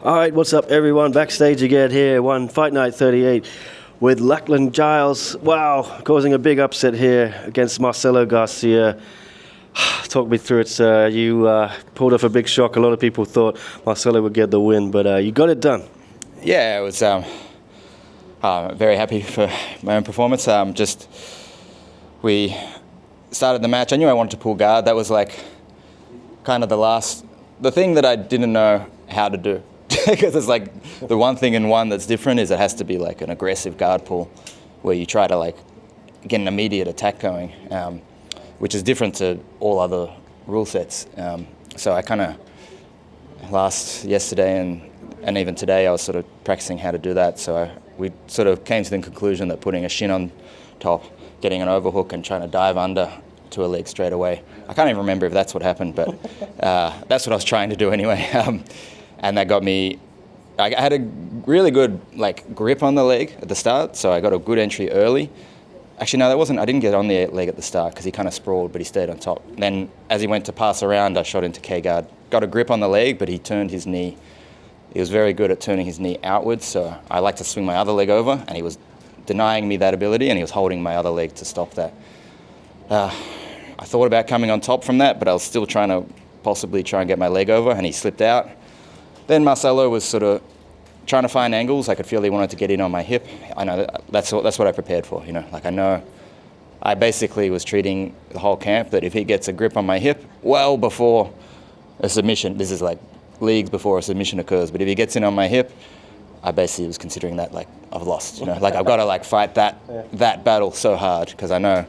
All right, what's up, everyone? Backstage again here, one Fight Night 38 with Lachlan Giles. Wow, causing a big upset here against Marcelo Garcia. Talk me through it, sir. You pulled off a big shock. A lot of people thought Marcelo would get the win, but you got it done. Yeah, it was very happy for my own performance. We started the match. I knew I wanted to pull guard. That was like kind of the thing that I didn't know how to do. Because it's like the one thing in one that's different is it has to be like an aggressive guard pull where you try to like get an immediate attack going, which is different to all other rule sets. So I kind of yesterday and even today I was sort of practicing how to do that. So we sort of came to the conclusion that putting a shin on top, getting an overhook and trying to dive under to a leg straight away. I can't even remember if that's what happened, but that's what I was trying to do anyway. And that got me, I had a really good like grip on the leg at the start, so I got a good entry early. Actually, no, I didn't get on the leg at the start because he kind of sprawled, but he stayed on top. Then as he went to pass around, I shot into K-guard. Got a grip on the leg, but he turned his knee. He was very good at turning his knee outwards, so I like to swing my other leg over, and he was denying me that ability, and he was holding my other leg to stop that. I thought about coming on top from that, but I was still trying to possibly try and get my leg over, and he slipped out. Then Marcelo was sort of trying to find angles. I could feel he wanted to get in on my hip. I know that's what I prepared for, Like I know I basically was treating the whole camp that if he gets a grip on my hip well before a submission, this is like leagues before a submission occurs, but if he gets in on my hip, I basically was considering that like I've lost, Like I've got to like fight that battle so hard because I know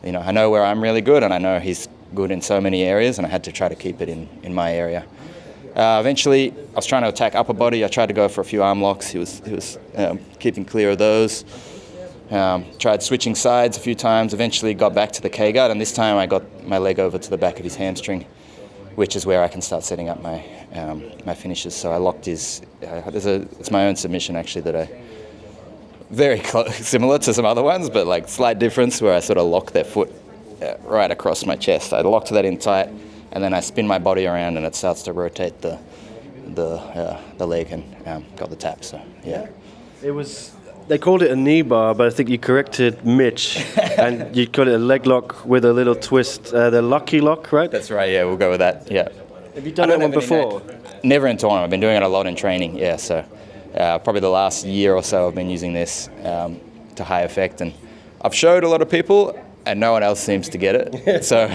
where I'm really good and I know he's good in so many areas and I had to try to keep it in my area. Eventually, I was trying to attack upper body. I tried to go for a few arm locks. He was keeping clear of those. Tried switching sides a few times. Eventually, got back to the K-guard, and this time I got my leg over to the back of his hamstring, which is where I can start setting up my finishes. So I locked his. It's my own submission actually that I very similar to some other ones, but like slight difference where I sort of lock their foot right across my chest. I locked that in tight. And then I spin my body around, and it starts to rotate the leg, and got the tap. So yeah, it was. They called it a knee bar, but I think you corrected Mitch, and you called it a leg lock with a little twist. The lucky lock, right? That's right. Yeah, we'll go with that. Yeah. Have you done that one before? Never in tournament. I've been doing it a lot in training. Yeah. So probably the last year or so, I've been using this to high effect, and I've showed a lot of people. And no one else seems to get it. So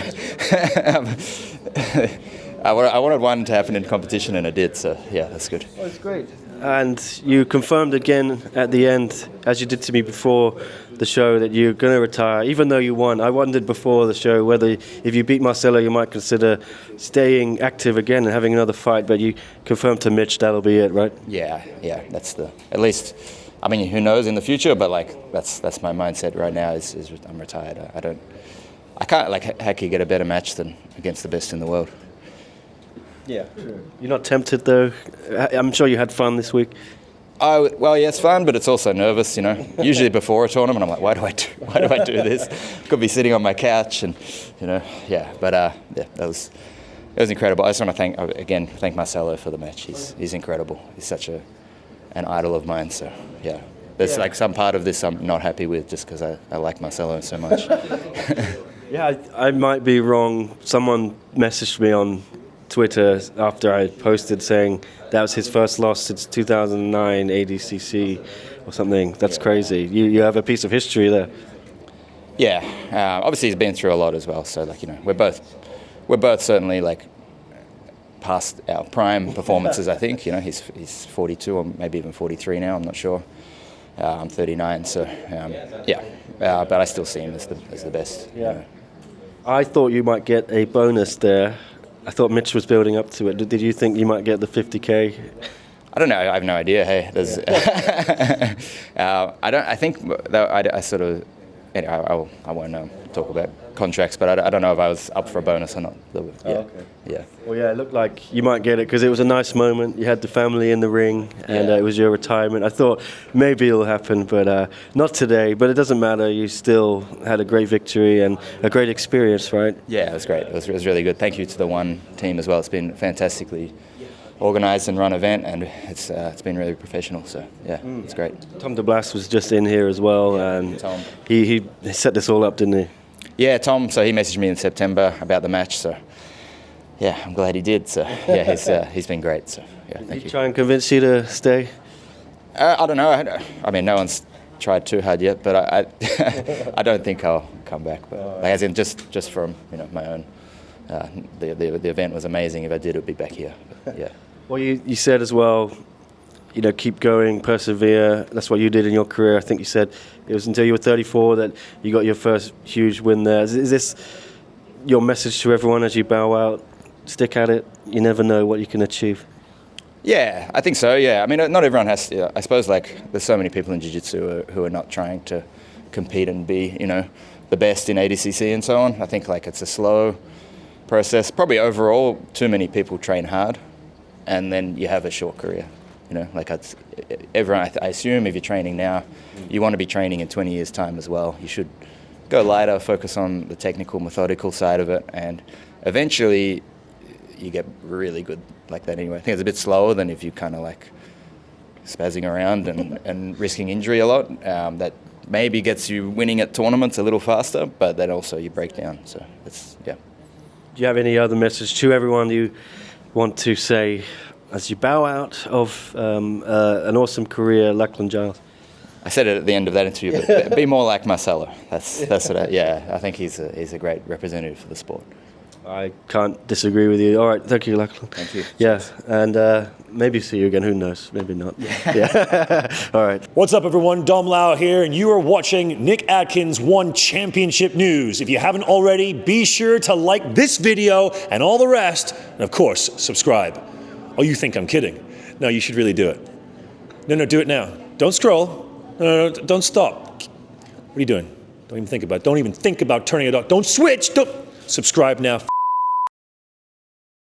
I wanted one to happen in competition, and it did. So yeah, that's good. Oh, that's great. And you confirmed again at the end, as you did to me before the show, that you're going to retire, even though you won. I wondered before the show whether if you beat Marcelo, you might consider staying active again and having another fight. But you confirmed to Mitch that'll be it, right? Yeah. That's at least. I mean, who knows in the future? But like, that's my mindset right now. Is I'm retired. I can't like heck you get a better match than against the best in the world. Yeah, sure. You're not tempted though. I'm sure you had fun this week. Oh well, yeah, it's fun, but it's also nervous. Usually before a tournament, I'm like, why do I do this? Could be sitting on my couch, and yeah. But it was incredible. I just want to thank Marcelo for the match. He's incredible. He's such an idol of mine, so yeah. There's like some part of this I'm not happy with just because I like Marcelo so much. Yeah, I might be wrong. Someone messaged me on Twitter after I posted saying that was his first loss since 2009 ADCC or something. That's crazy. You have a piece of history there. Yeah, obviously he's been through a lot as well, so like we're both certainly like past our prime performances. I think he's 42 or maybe even 43 now. I'm not sure. I'm 39, so but I still see him as the best. Yeah. I thought you might get a bonus there. I thought Mitch was building up to it. Did you think you might get the 50K? I don't know. I have no idea. Hey, there's. I think I sort of. Anyway, I won't talk about contracts, but I don't know if I was up for a bonus or not. Okay. Yeah. Well, yeah, it looked like you might get it because it was a nice moment. You had the family in the ring, and it was your retirement. I thought maybe it'll happen, but not today. But it doesn't matter. You still had a great victory and a great experience, right? Yeah, it was great. It was really good. Thank you to the One team as well. It's been fantastically organise and run event, and it's been really professional. So yeah, it's great. Tom DeBlas was just in here as well, and Tom. he set this all up, didn't he? Yeah, Tom. So he messaged me in September about the match. So yeah, I'm glad he did. So yeah, he's been great. So yeah, thank you. Try and convince you to stay? I don't know. I mean, no one's tried too hard yet, but I I don't think I'll come back. But like, as in just from my own. The event was amazing. If I did, it would be back here. But, yeah. Well, you said as well, keep going, persevere. That's what you did in your career. I think you said it was until you were 34 that you got your first huge win there. Is this your message to everyone as you bow out? Stick at it. You never know what you can achieve. Yeah, I think so. Yeah, I mean, not everyone has. I suppose there's so many people in jiu-jitsu who are not trying to compete and be the best in ADCC and so on. I think it's a slow process. Probably overall, too many people train hard, and then you have a short career. Everyone. I assume if you're training now, you want to be training in 20 years' time as well. You should go lighter, focus on the technical, methodical side of it, and eventually you get really good like that anyway. I think it's a bit slower than if you kind of spazzing around and risking injury a lot. That maybe gets you winning at tournaments a little faster, but then also you break down. So yeah. Do you have any other message to everyone you want to say as you bow out of an awesome career, Lachlan Giles? I said it at the end of that interview, but be more like Marcelo. That's what I think he's a great representative for the sport. I can't disagree with you. All right, thank you, Lachlan. Thank you. Yeah, and maybe see you again. Who knows? Maybe not. Yeah. All right. What's up, everyone? Dom Lau here, and you are watching Nick Atkins One Championship News. If you haven't already, be sure to like this video and all the rest, and of course, subscribe. Oh, you think I'm kidding? No, you should really do it. No, do it now. Don't scroll. No, don't stop. What are you doing? Don't even think about it. Don't even think about turning it off. Don't switch. Don't subscribe now.